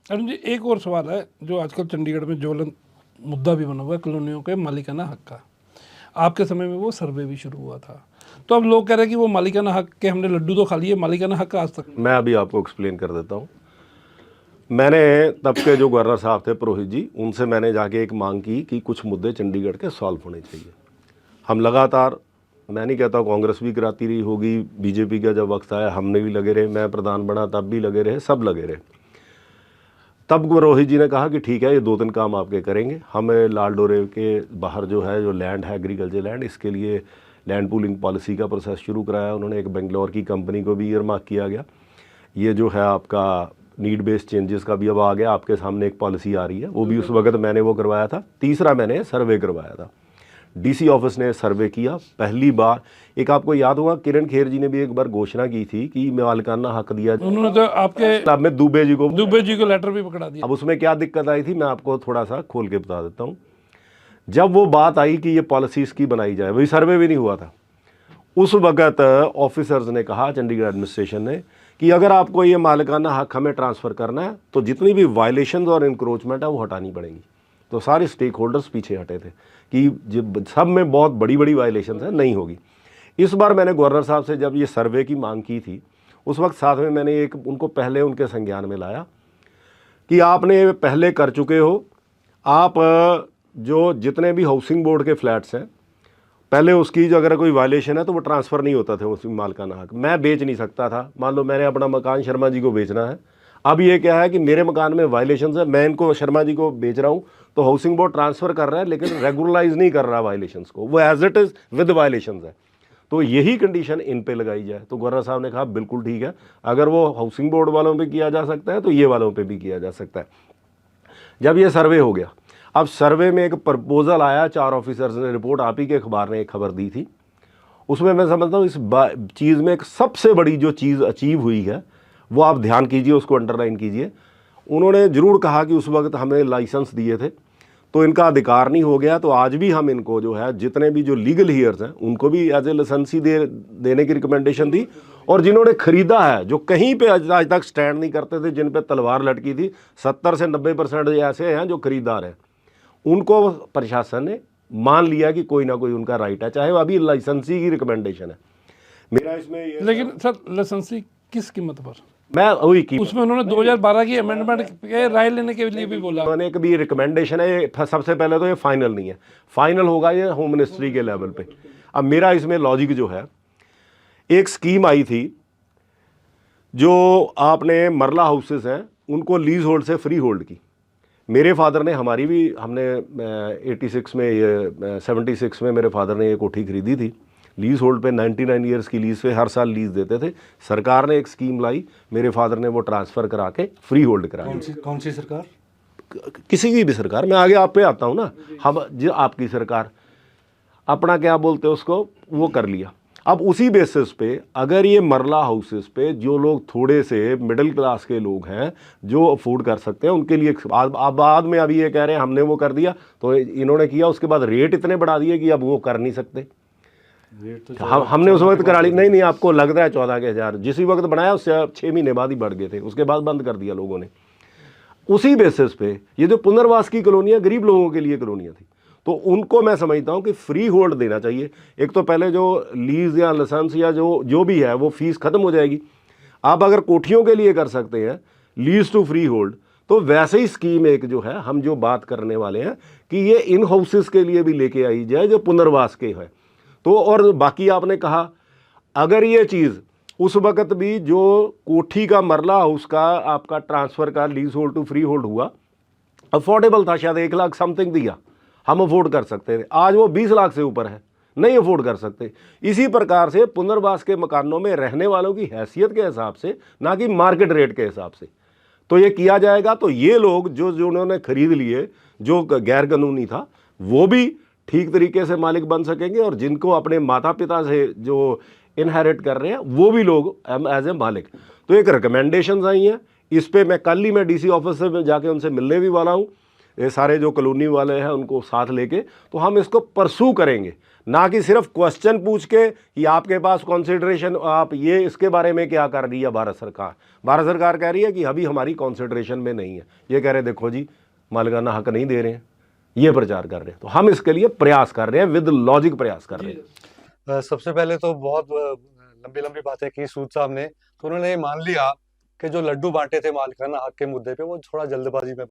अरुण जी, एक और सवाल है जो आजकल चंडीगढ़ में ज्वलन मुद्दा भी बना हुआ है, कॉलोनियों के मालिकाना हक का। आपके समय में वो सर्वे भी शुरू हुआ था, तो अब लोग कह रहे हैं कि वो मालिकाना हक के हमने लड्डू तो खा लिए, मालिकाना हक आज तक। मैं अभी आपको एक्सप्लेन कर देता हूँ। मैंने तब के जो गवर्नर साहब थे पुरोहित जी, उनसे मैंने जाके एक मांग की कि कुछ मुद्दे चंडीगढ़ के सॉल्व होने चाहिए। हम लगातार, मैं नहीं कहता कांग्रेस भी कराती रही होगी, बीजेपी का जब वक्त आया हमने भी लगे रहे, मैं प्रधान बना तब भी लगे रहे, सब लगे रहे। तब रोहित जी ने कहा कि ठीक है, ये 2-3 काम आपके करेंगे। हमें लाल डोरे के बाहर जो है, जो लैंड है एग्रीकल्चर लैंड, इसके लिए लैंड पूलिंग पॉलिसी का प्रोसेस शुरू कराया उन्होंने। एक बेंगलोर की कंपनी को भी ईयरमार्क किया गया। ये जो है आपका नीड बेस्ड चेंजेस का भी अब आ गया, आपके सामने एक पॉलिसी आ रही है, वो भी उस वक्त मैंने वो करवाया था। तीसरा मैंने सर्वे करवाया था, डीसी ऑफिस ने सर्वे किया पहली बार। एक आपको याद होगा किरण खेर जी ने भी एक बार घोषणा की थी कि मालिकाना हक दिया, उन्होंने तो आपके में दुबे जी को लेटर भी पकड़ा दिया। अब उसमें क्या दिक्कत आई थी, मैं आपको थोड़ा सा खोल के बता देता हूँ। जब वो बात आई कि ये पॉलिसी इसकी बनाई जाए, वही सर्वे भी नहीं हुआ था, उस वक्त ऑफिसर्स ने कहा, चंडीगढ़ एडमिनिस्ट्रेशन ने, कि अगर आपको ये मालिकाना हक हमें ट्रांसफ़र करना है तो जितनी भी वायलेशन और इंक्रोचमेंट है वो हटानी पड़ेंगी। तो सारे स्टेक होल्डर्स पीछे हटे थे कि जब सब में बहुत बड़ी बड़ी वायलेशन है, नहीं होगी। इस बार मैंने गवर्नर साहब से जब ये सर्वे की मांग की थी, उस वक्त साथ में मैंने एक उनको पहले उनके संज्ञान में लाया कि आपने पहले कर चुके हो, आप जो जितने भी हाउसिंग बोर्ड के फ्लैट्स हैं, पहले उसकी जो अगर कोई वायलेशन है तो वो ट्रांसफ़र नहीं होता था उस मालिकाना हक। मैं बेच नहीं सकता था। मान लो मैंने अपना मकान शर्मा जी को बेचना है, अब ये क्या है कि मेरे मकान में वायलेशन है, मैं इनको शर्मा जी को बेच रहा हूँ, तो हाउसिंग बोर्ड ट्रांसफ़र कर रहा है लेकिन रेगुलराइज नहीं कर रहा वायलेशंस को, वो as it is with violations है। तो यही कंडीशन इन पे लगाई जाए। तो गवर्नर साहब ने कहा बिल्कुल ठीक है, अगर वो हाउसिंग बोर्ड वालों पे किया जा सकता है तो ये वालों पे भी किया जा सकता है। जब ये सर्वे हो गया, अब सर्वे में एक प्रपोजल आया, 4 ऑफिसर्स ने, रिपोर्ट आप ही के अखबार ने एक खबर दी थी, उसमें मैं समझता हूँ इस चीज़ में एक सबसे बड़ी जो चीज़ अचीव हुई है वो आप ध्यान कीजिए, उसको अंडरलाइन कीजिए। उन्होंने ज़रूर कहा कि उस वक्त हमें लाइसेंस दिए थे तो इनका अधिकार नहीं हो गया, तो आज भी हम इनको जो है जितने भी जो लीगल हीयर्स हैं उनको भी एज ए लाइसेंसी देने की रिकमेंडेशन दी। और जिन्होंने खरीदा है, जो कहीं पे आज तक स्टैंड नहीं करते थे, जिन पे तलवार लटकी थी, 70 से 90% ऐसे हैं जो खरीदार हैं, उनको प्रशासन ने मान लिया कि कोई ना कोई उनका राइट है, चाहे वो अभी लाइसेंसी की रिकमेंडेशन है। मेरा इसमें ये, लेकिन सर लाइसेंसी किस कीमत पर? मैं वही की उसमें उन्होंने 2012 की अमेंडमेंट के राय लेने के लिए भी बोला। उन्होंने कभी रिकमेंडेशन है, ये सबसे पहले तो ये फाइनल नहीं है, फाइनल होगा ये होम मिनिस्ट्री के लेवल पे। अब मेरा इसमें लॉजिक जो है, एक स्कीम आई थी जो आपने मरला हाउसेस हैं उनको लीज होल्ड से फ्री होल्ड की। मेरे फादर ने, हमारी भी, हमने 86 में, ये 76 में मेरे फादर ने ये कोठी खरीदी थी लीज होल्ड पे, 99 ईयर्स की लीज पे हर साल लीज देते थे। सरकार ने एक स्कीम लाई, मेरे फादर ने वो ट्रांसफ़र करा के फ्री होल्ड करा। कौन सी सरकार? किसी की भी सरकार, मैं आगे आप पे आता हूँ ना। हम जो आपकी सरकार, अपना क्या बोलते हैं उसको, वो कर लिया। अब उसी बेसिस पे अगर ये मरला हाउसेस पे जो लोग थोड़े से मिडिल क्लास के लोग हैं जो अफोर्ड कर सकते हैं, उनके लिए बाद में अभी ये कह रहे हैं हमने वो कर दिया, तो इन्होंने किया, उसके बाद रेट इतने बढ़ा दिए कि अब वो कर नहीं सकते। तो हमने उस वक्त करा ली, नहीं आपको लगता है 14 के हज़ार, जिस वक्त बनाया उससे 6 महीने बाद ही बढ़ गए थे, उसके बाद बंद कर दिया लोगों ने। उसी बेसिस पे ये जो पुनर्वास की कॉलोनियाँ गरीब लोगों के लिए कॉलोनियाँ थी, तो उनको मैं समझता हूँ कि फ्री होल्ड देना चाहिए। एक तो पहले जो लीज या लाइसेंस या जो भी है वो फीस खत्म हो जाएगी। आप अगर कोठियों के लिए कर सकते हैं लीज टू फ्री होल्ड, तो वैसे ही स्कीम एक जो है हम जो बात करने वाले हैं कि ये इन हाउसेस के लिए भी लेके आई जाए जो पुनर्वास के हैं। तो और बाकी आपने कहा, अगर ये चीज़ उस वक्त भी जो कोठी का मरला हाउस का आपका ट्रांसफ़र का leasehold to freehold हुआ, अफोर्डेबल था, शायद 1 लाख समथिंग दिया, हम अफोर्ड कर सकते थे। आज वो 20 लाख से ऊपर है, नहीं अफोर्ड कर सकते। इसी प्रकार से पुनर्वास के मकानों में रहने वालों की हैसियत के हिसाब से, ना कि मार्केट रेट के हिसाब से, तो ये किया जाएगा। तो ये लोग जो उन्होंने खरीद लिए, जो गैर कानूनी था, वो भी ठीक तरीके से मालिक बन सकेंगे, और जिनको अपने माता पिता से जो इनहेरिट कर रहे हैं वो भी लोग एज ए मालिक। तो एक रिकमेंडेशंस आई हैं, इस पे मैं कल ही डीसी ऑफिस से जाके उनसे मिलने भी वाला हूँ। ये सारे जो कॉलोनी वाले हैं उनको साथ लेके, तो हम इसको परसू करेंगे, ना कि सिर्फ क्वेश्चन पूछ के कि आपके पास कंसिडरेशन, आप ये इसके बारे में क्या कर रही है भारत सरकार। भारत सरकार कह रही है कि अभी हमारी कंसिडरेशन में नहीं है। ये कह रहे देखो जी मालिकाना हक नहीं दे रहे हैं, ये प्रचार कर रहे हैं। तो हम इसके लिए प्रयास कर रहे हैं, विद लॉजिक प्रयास कर रहे हैं। सबसे पहले तो बहुत लंबी लंबी बातें की सूद साहब ने, तो उन्होंने ये मान लिया कि जो लड्डू बांटे थे मालिकाना हक के मुद्दे पे वो थोड़ा जल्दबाजी में